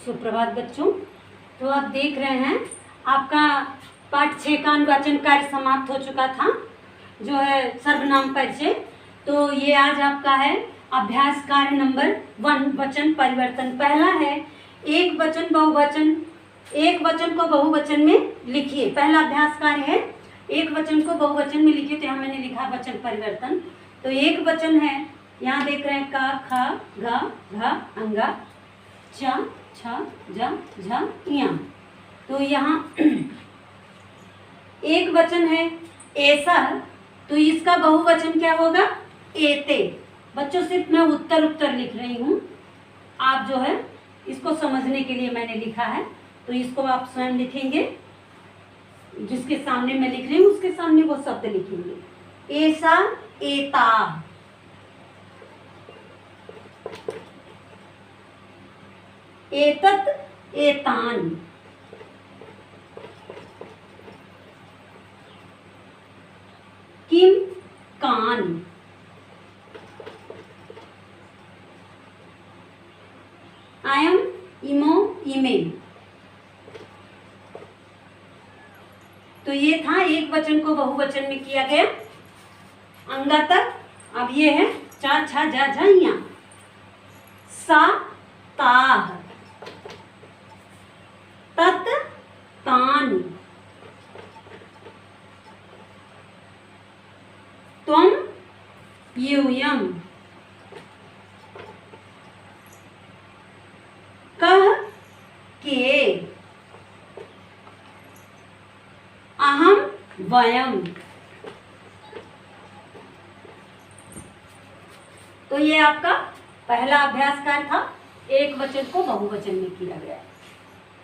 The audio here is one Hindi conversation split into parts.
सुप्रभात बच्चों। तो आप देख रहे हैं आपका पाठ 6 का अनुवाचन कार्य समाप्त हो चुका था, जो है सर्वनाम परिचय। तो ये आज आपका है अभ्यास कार्य नंबर 1, वचन परिवर्तन। पहला है एक वचन बहुवचन, एक वचन को बहुवचन में लिखिए। पहला अभ्यास कार्य है एक वचन को बहुवचन में लिखिए। तो यहाँ मैंने लिखा वचन परिवर्तन। तो एक वचन है, यहाँ देख रहे हैं का, खा, घा, घा, अंगा, चा, छा, जा, झा, या। तो यहाँ एक वचन है ऐसा, तो इसका बहुवचन क्या होगा? एते। बच्चों सिर्फ मैं उत्तर लिख रही हूँ, आप जो है इसको समझने के लिए मैंने लिखा है। तो इसको आप स्वयं लिखेंगे, जिसके सामने मैं लिख रही हूँ उसके सामने वो शब्द लिखेंगे। ऐसा, एता, एतत, एतान, किम, कान, आयम, इमो, इमे। तो ये था एक वचन को बहुवचन में किया गया अंगा तक। अब ये है चा, छा, जा, झा, या। सा, ताह, तत, तान, त्वम, यूयम, कह, के, अहम, वयम। तो ये आपका पहला अभ्यास कार्य था, एक वचन को बहुवचन में किया गया।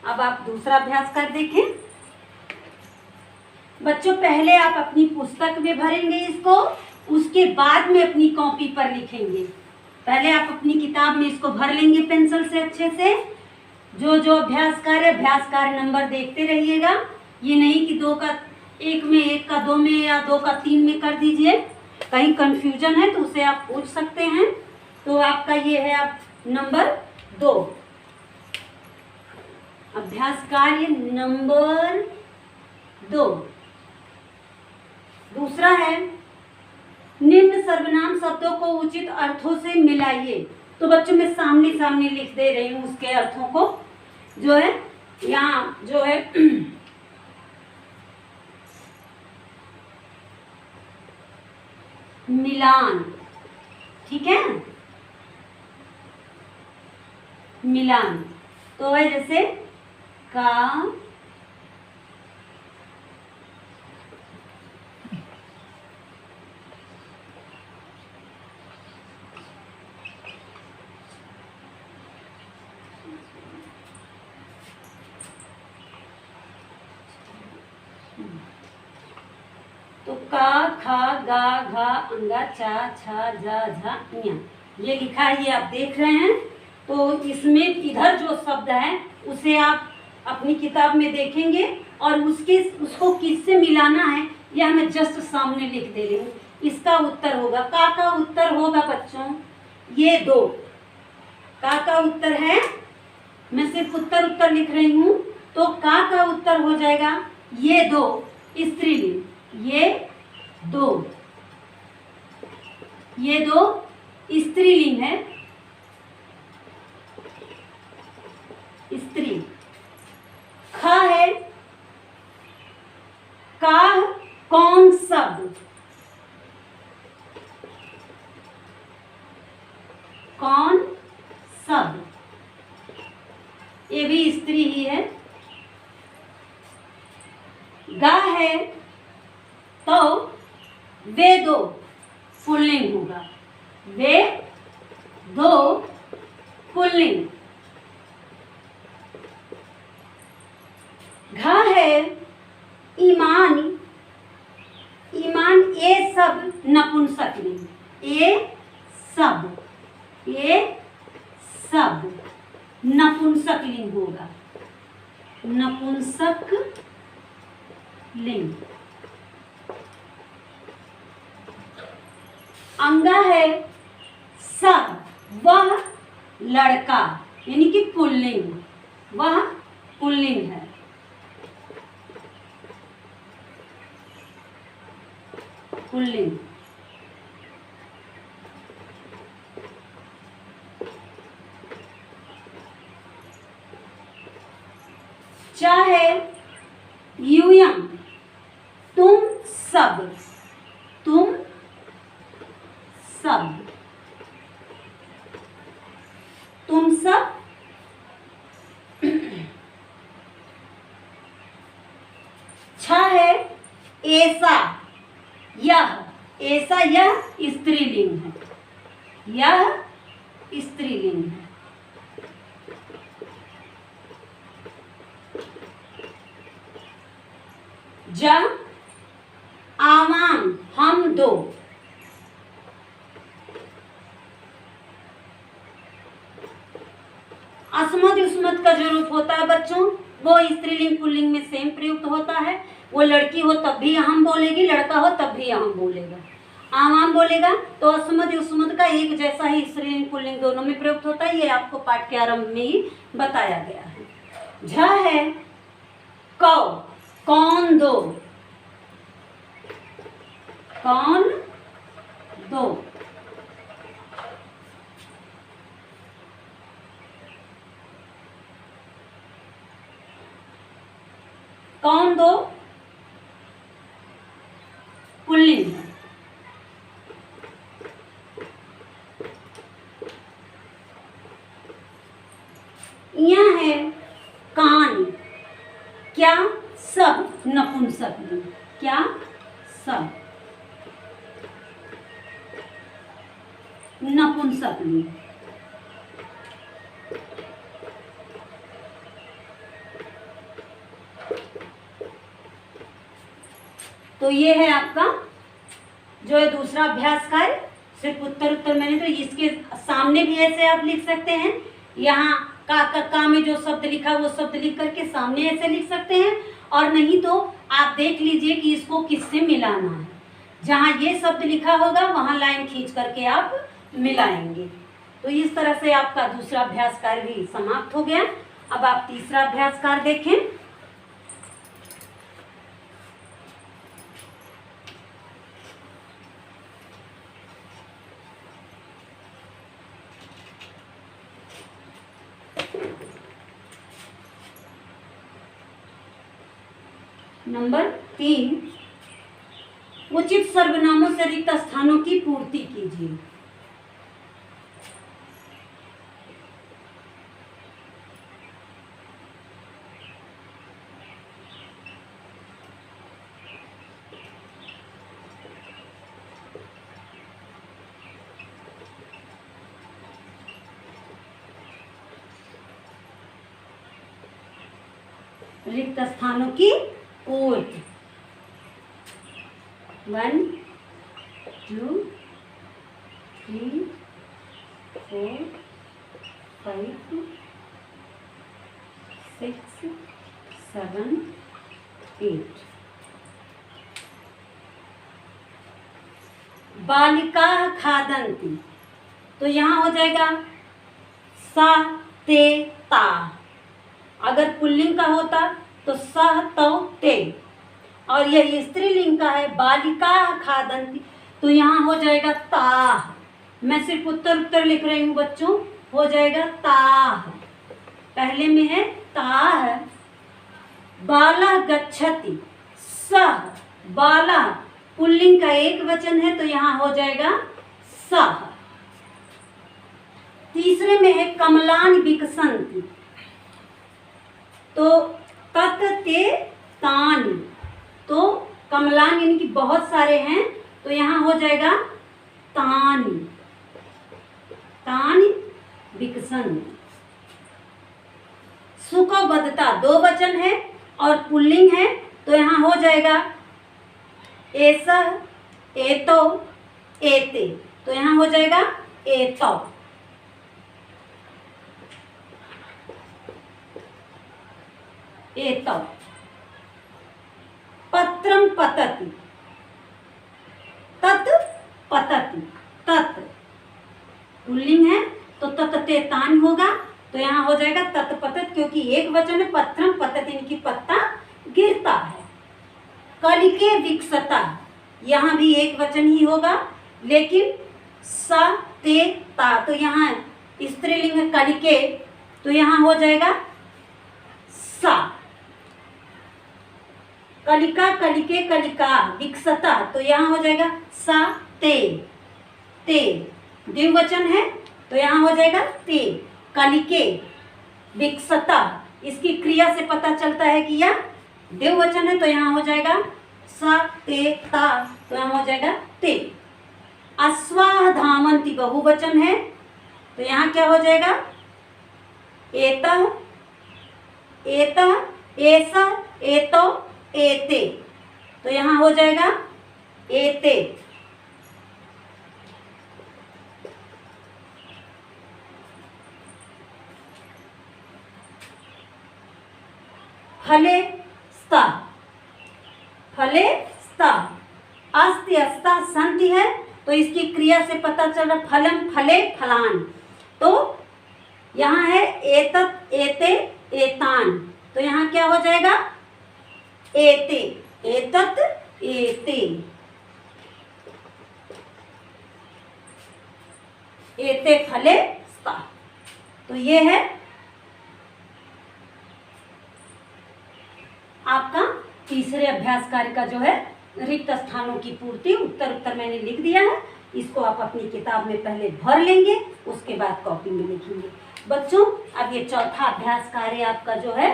अब आप दूसरा अभ्यास कार्य देखें। बच्चों पहले आप अपनी पुस्तक में भरेंगे इसको, उसके बाद में अपनी कॉपी पर लिखेंगे। पहले आप अपनी किताब में इसको भर लेंगे पेंसिल से अच्छे से। जो अभ्यास कार्य नंबर देखते रहिएगा। ये नहीं कि 2 का 1 में, 1 का 2 में या 2 का 3 में कर दीजिए। कहीं कंफ्यूजन है तो उसे आप पूछ सकते हैं। तो आपका ये है अब नंबर 2, अभ्यास कार्य नंबर 2। दूसरा है निम्न सर्वनाम शब्दों को उचित अर्थों से मिलाइए। तो बच्चों मैं सामने लिख दे रही हूँ उसके अर्थों को, जो है यहाँ जो है मिलान, ठीक है, मिलान। तो है जैसे का, तो का, खा, गा, घा, अंगा, चा, छा, जा, झा, या। ये लिखा है, ये आप देख रहे हैं। तो इसमें इधर जो शब्द है उसे आप अपनी किताब में देखेंगे और उसको किससे मिलाना है यह मैं जस्ट सामने लिख दे रही हूँ। इसका उत्तर होगा, का उत्तर होगा बच्चों ये 2। का उत्तर है, मैं सिर्फ उत्तर लिख रही हूँ। तो का उत्तर हो जाएगा ये 2 स्त्रीलिंग, ये 2 स्त्रीलिंग है, स्त्री। ख है काह, कौन शब्द, कौन शब्द, ये भी स्त्री ही है। गा है तो वे 2 पुल्लिंग होगा, वे 2 पुल्लिंग। घा है ईमान, ईमान ये सब नपुंसकलिंग, ये सब नपुंसकलिंग होगा, नपुंसक लिंग। अंगा है सब, वह लड़का, यानी कि पुल्लिंग, वह पुल्लिंग है। पुल्लिंग। चाहे यूयम, तुम सब, तुम सब, तुम सब। छ है ऐसा, यह, ऐसा यह स्त्रीलिंग है, यह स्त्रीलिंग है। ज आवाम, हम दो, अस्मद उसमद का जो रूप होता है बच्चों, वो स्त्रीलिंग पुल्लिंग में सेम प्रयुक्त होता है। वो लड़की हो तब भी हम बोलेगी, लड़का हो तब भी हम बोलेगा। आवाम बोलेगा तो अस्मद उसमद का एक जैसा ही स्त्रीलिंग पुल्लिंग दोनों में प्रयुक्त होता है। ये आपको पाठ के आरंभ में ही बताया गया है। झ है कौ, कौन दो, कौन दो। कौन दो पुल्लिंग है। यह है कान, क्या सब नपुंसकलिंग, क्या सब नपुंसकलिंग। तो ये है आपका जो है दूसरा अभ्यास कार्य। सिर्फ उत्तर उत्तर मैंने तो इसके सामने भी ऐसे आप लिख सकते हैं। यहाँ का में जो शब्द लिखा वो शब्द लिख करके सामने ऐसे लिख सकते हैं, और नहीं तो आप देख लीजिए कि इसको किससे मिलाना है। जहाँ ये शब्द लिखा होगा वहाँ लाइन खींच करके आप मिलाएंगे। तो इस तरह से आपका दूसरा अभ्यास कार्य भी समाप्त हो गया। अब आप तीसरा अभ्यास कार्य देखें। नंबर 3, उचित सर्वनामों से रिक्त स्थानों की पूर्ति कीजिए। रिक्त स्थानों की पूर्ति। 1 2 3 4 5 6 7 8। बालिका खादन्ति, तो यहाँ हो जाएगा सा ते ता। अगर पुल्लिंग का होता तो सह तौ ते, और यह स्त्रीलिंग का है बालिका खादन्ति, तो यहाँ हो जाएगा ताह। मैं सिर्फ उत्तर उत्तर लिख रही हूँ बच्चों, हो जाएगा ताह। पहले में है ताह। बाला गच्छति, सह, बाला पुल्लिंग का एक वचन है तो यहाँ हो जाएगा सह। तीसरे में है कमलान विकसंति, तो तत ते तानि, तो कमलान यानी कि बहुत सारे हैं तो यहाँ हो जाएगा तानि, तानि विकसंति। सुखबद्धता दो वचन है और पुल्लिंग है तो यहाँ हो जाएगा ऐसा, एतो, एते, तो यहाँ हो जाएगा एतो। एतो। पत्रम पतति, तत् पतति, तत् पुल्लिंग है तो तत् ते तान होगा तो यहाँ हो जाएगा तत् पतति, क्योंकि एक वचन है, पत्रम पतति यानी कि पत्ता गिरता है। कलिके विकसता, यहाँ भी एक वचन ही होगा, लेकिन स ते ता, तो यहाँ स्त्रीलिंग है कलिके, तो यहाँ हो जाएगा सा। कलिका कलिके कलिका विकसता, तो यहाँ हो जाएगा सा ते। ते द्विवचन है तो यहाँ हो जाएगा ते। कलिके विकसता, इसकी क्रिया से पता चलता है कि यह द्विवचन है, तो यहाँ हो जाएगा सा ते ता, तो यहाँ हो जाएगा ते। अश्वाः धावन्ति बहुवचन है, तो यहाँ क्या हो जाएगा एतः एतः एसा एतो एते, तो यहाँ हो जाएगा एते। फले स्ता, फले स्ता, अस्ति अस्ता संति है, तो इसकी क्रिया से पता चल रहा फलम फले फलान, तो यहाँ है एतत एते एतान, तो यहाँ क्या हो जाएगा एते एतत एते। एते फले स्ता, तो ये है आपका तीसरे अभ्यास कार्य का जो है रिक्त स्थानों की पूर्ति। उत्तर मैंने लिख दिया है, इसको आप अपनी किताब में पहले भर लेंगे, उसके बाद कॉपी में लिखेंगे। बच्चों अब ये चौथा अभ्यास कार्य आपका जो है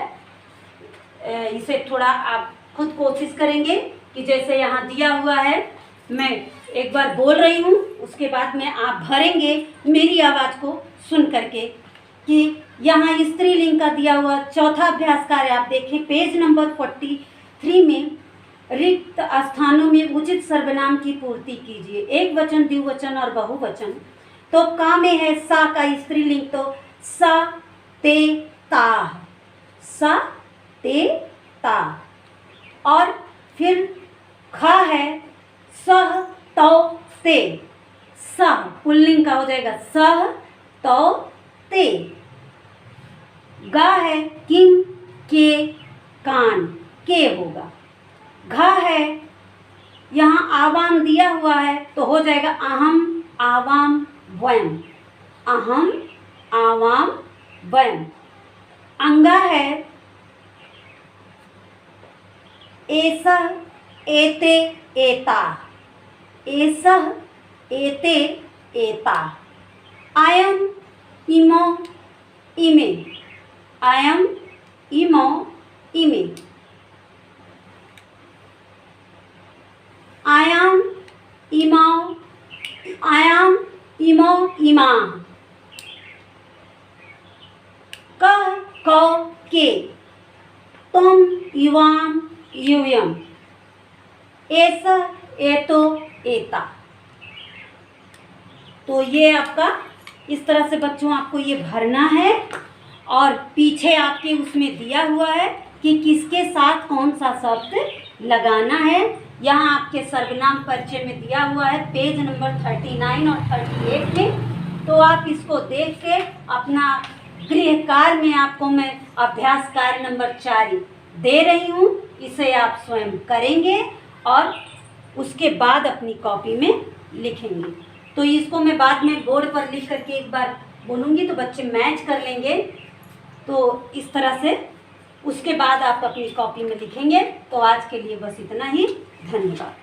इसे थोड़ा आप खुद कोशिश करेंगे कि जैसे यहाँ दिया हुआ है, मैं एक बार बोल रही हूँ, उसके बाद में आप भरेंगे मेरी आवाज़ को सुन करके कि यहाँ स्त्रीलिंग का दिया हुआ चौथा अभ्यास कार्य आप देखें पेज नंबर 43 में, रिक्त स्थानों में उचित सर्वनाम की पूर्ति कीजिए। एक वचन, द्विवचन और बहुवचन। तो का में है सा का स्त्रीलिंग, तो सा ते ता, सा ते ता। और फिर खा है सह तौ ते, सह पुल्लिंग का हो जाएगा सह तौ ते। गा है किम के कान, के होगा। घा है यहाँ आवाम दिया हुआ है, तो हो जाएगा अहम आवाम वयम, अहम आवाम वयम। अंगा है एसह एते एता, एसह एते एता। आयम इमो इमे, आयम इमो इमे। आयाम इमाओ, आयाम इमो इमा। कह कौ के, तुम युवाम यूयम। ऐसा एतो एता। तो ये आपका इस तरह से बच्चों आपको ये भरना है, और पीछे आपके उसमें दिया हुआ है कि किसके साथ कौन सा शब्द लगाना है। यहाँ आपके सर्वनाम परिचय में दिया हुआ है पेज नंबर 39 और 38 में। तो आप इसको देख के अपना गृह कार्य में आपको मैं अभ्यास कार्य नंबर 4 दे रही हूँ, इसे आप स्वयं करेंगे और उसके बाद अपनी कॉपी में लिखेंगे। तो इसको मैं बाद में बोर्ड पर लिख करके एक बार बोलूँगी तो बच्चे मैच कर लेंगे। तो इस तरह से उसके बाद आप अपनी कॉपी में लिखेंगे। तो आज के लिए बस इतना ही, धन्यवाद।